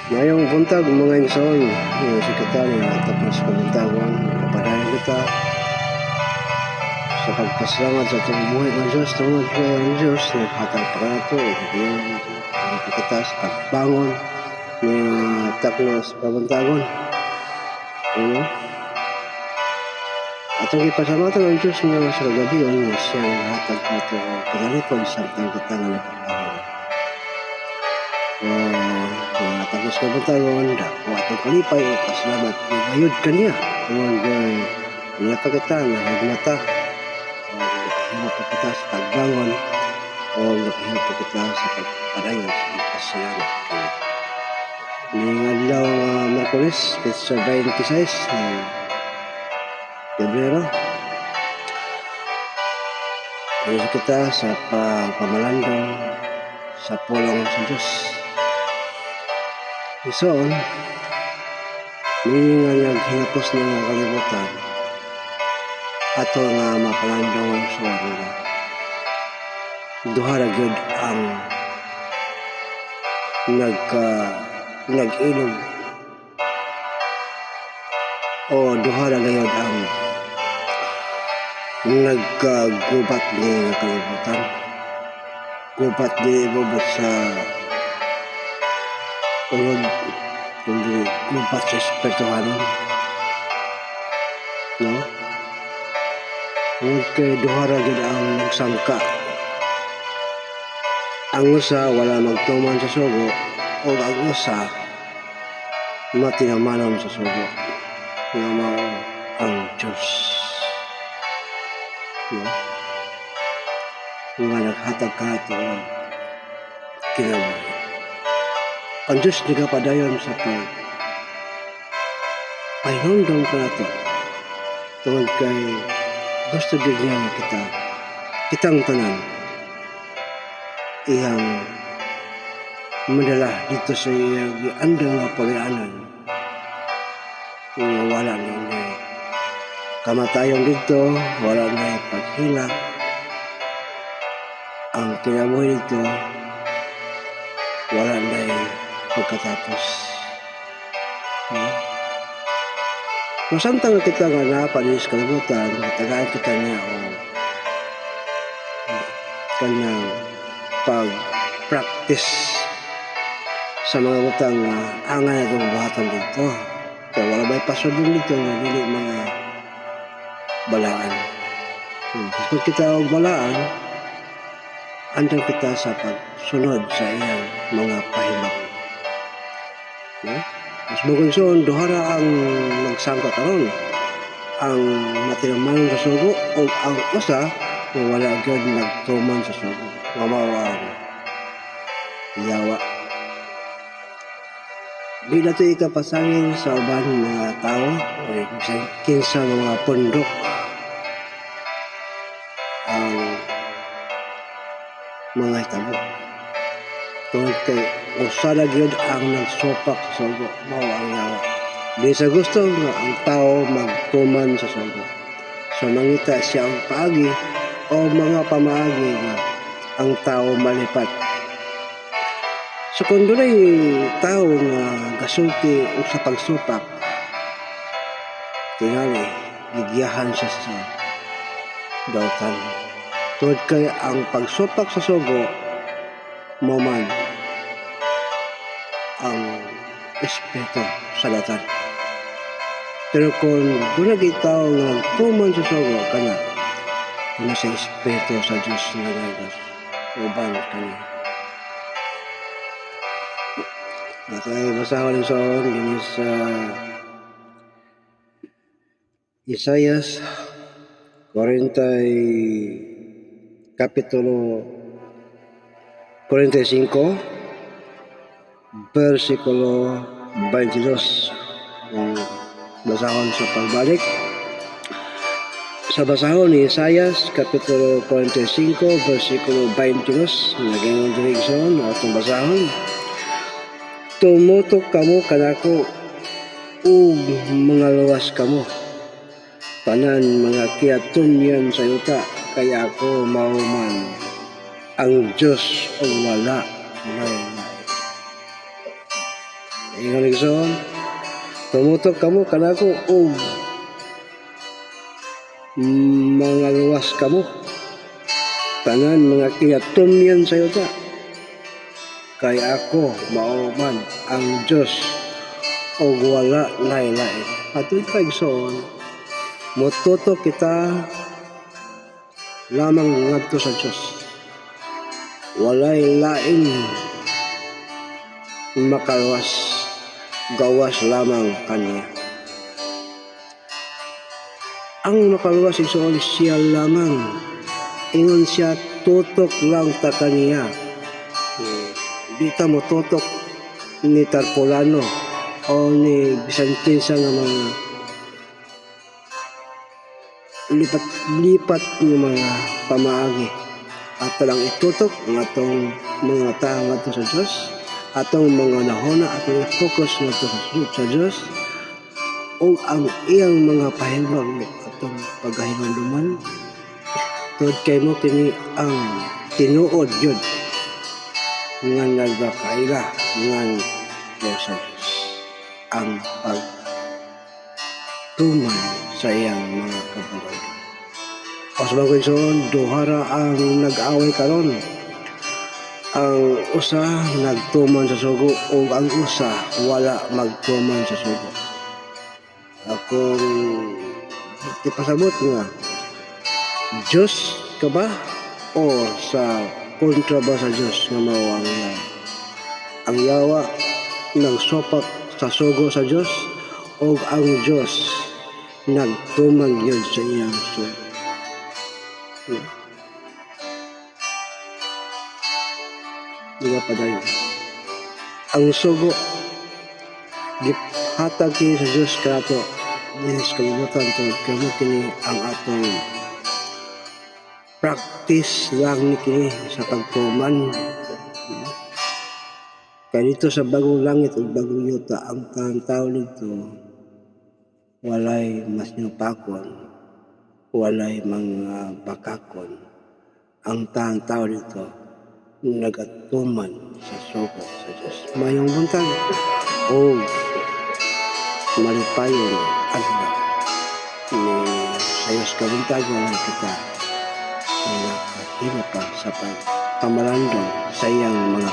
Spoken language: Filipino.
Mayong buntag mga igsoon, si kita niya tapos kabuntagon, padayon kita sa pagpasalamat sa itong buhay ng Diyos, tungod kay ang Diyos, naghatag pa ka na ito, kita sa pagbangon ni taklo sa pabuntagon. Ano? Atong ipasalamatan ang Diyos niya sa kagabion, siya naghatag pa ito, pinalipod sa itong kita nga nagpapahal. Tapos kabuntagon, dako atong kalipay, pasalamat, mayod kaniya. Tungod niya pa kita, nahigmata, nahihimo pa kita sa pagbangon, o nahihimo pa kita sa pagpadayon, sa pagpasalamat. Ngayong adlaw Merkulis, Petsa 26 ng Pebrero. Mayod kita sa pamalandong sa pulong sa Diyos. Isoon, nga naghinapos na nga kalibutan ato nga mapalandong ang suwan nga duha ra gyud ang nag-ilog o duha ra gyud ang naggubat ni kalibutan, gubat ni gubat sa ulod, kundi gubat sa espirituhanon, no? Ngod kay duha ra gyud ang nagsangka. Ang usa wala magtuman sa sugo, o ang usa matinamanon sa sugo, nga mao ang Diyos, no? Nga naghatag kato kinabuhi. Ang Diyos nagapadayon sa pahinumdum ka na ito. Tungod kay gusto din niya nga kitang tanan iyang madala dito sa iyang andang nga pagayaanan. Wala na kamatayon dito, wala na paghilak. Ang kinabuhi dito, wala na pagkatapos. Kung saan kita nga napanis kalibutan, tagaan kita niya o kanang pag-practice sa mga butang angay na itong buhatan dito. Kaya wala ba'y pasodin dito nga dili mga balaan. Kung kita og balaan, andang kita sa pagsunod sa iyang mga pahimang. Mas bugong duhara ang nagsangka karon, ang matinamanon sa sugo o ang usa na wala gyud nagtuman sa sugo, nga mao ang yawa. Di na ito ikapasangin sa uban mga tao o kinsa mga pundok ang mga hitabo. Tungod kay usa na gyud ang nagsupak sa sugo, mao ang yawa. Di sa gusto nga ang tao magtuman sa sugo, so mangita siya ang paagi o mga pamaagi nga ang tao malipat. So kung doon ay tao nga gasulti o sa pagsupak, tingali gigiyahan siya sa dautan. Tungod kay ang pagsupak sa sugo man ang espiritu sa datan. Pero kung dunagay tao nga nagtuman sa sugo kana, kung sa espiritu sa Diyos nga nagayos, uban kanya. Natay basahon sa din sa Isaias 40 kapitulo 45 versikulo 22 ang basahon sa pagbalik. Sa basahon ni Isaias kapitulo 45 versikulo 22 naging direksyon atong basahon. Tumutok kamo kanako ug mga luwas kamo, tanan mga kiatunyan sa yuta, kaya ako mauman ang Diyos o wala. Ingon igsoon, tumutok kamo kanako og mga luwas kamo. Tanan mga kiyatom yan sa iyo ta. Kay ako mauman ang Diyos o wala lain-lain. Atul pa igsoon, motuto kita lamang ngadto sa Diyos. Walay lain makaluwas, gawas lamang kaniya. Ang makaluwas igsoon siya lamang. Ingon siya tutok lang ta kaniya. Di ta mo tutok ni Tarpolano o ni Bisantinsa nga mga lipat-lipat ng mga pamaagi. At lang itutok ng atong mga tao ngadto sa Diyos, atong mga nahona atong focus ngadto sa Diyos, o ang iyang mga pahilwang atong paghahinumduman. Tod kay mo kini ang tinuod yun nga nagakaila nga sa Diyos ang pagtuman sa iyang mga kabalan. Pasabang ko yun, duhara ang nag-away karon. Ang usa nagtuman sa sugo o ang usa wala magtuman sa sugo. Akong ipasabot nga, Diyos ka ba o sa kontra ba sa Diyos nga mao ang yawa? Ang yawa nagsopak sa sugo sa Diyos o ang Diyos nagtuman yun sa iyang sugo. Diba pa dayon? Ang sugo gihatag kini sa Diyos kato dinis kalimutan to kamo kini ang atong practice lang ni kini sa pagtuman. Kaya dito sa bagong langit at bagong yuta, ang tao nito walay mas nupakon, walay mga bakakon. Ang tao nito nagatuman sa sugo sa Diyos. Mayong buntag o malipayon adlaw ni sayos kabuntagon kita nakahimo pa sa pagkamalandong sa iyang mga